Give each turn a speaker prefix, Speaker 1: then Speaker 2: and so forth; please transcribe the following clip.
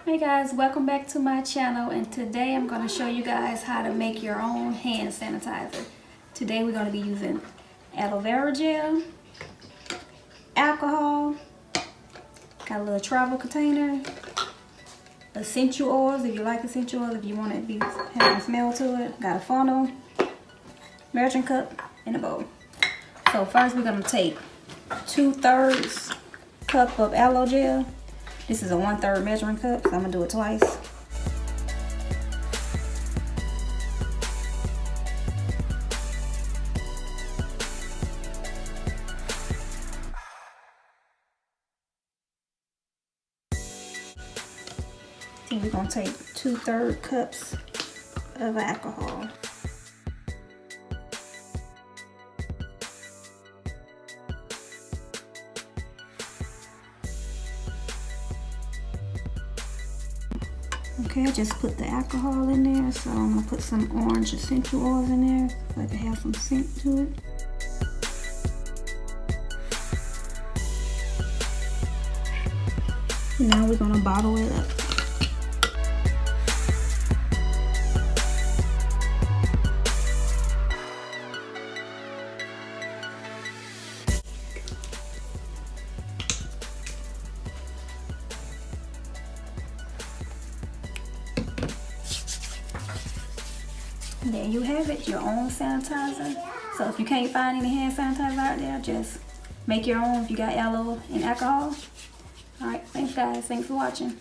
Speaker 1: Hey guys, welcome back to my channel, and today I'm going to show you guys how to make your own hand sanitizer. Today we're going to be using aloe vera gel, alcohol, got a little travel container, essential oils if you like essential oils, if you want it to have a smell to it, got a funnel, measuring cup, and a bowl. So first we're going to take 2/3 cup of aloe gel. This is a 1/3 measuring cup, so I'm gonna do it twice. Then we're gonna take 2/3 cups of alcohol. Okay, I just put the alcohol in there, so I'm gonna put some orange essential oils in there so I can have some scent to it. And now we're gonna bottle it up. There you have it, your own sanitizer. So if you can't find any hand sanitizer out there, just make your own if you got aloe and alcohol. Alright, thanks guys. Thanks for watching.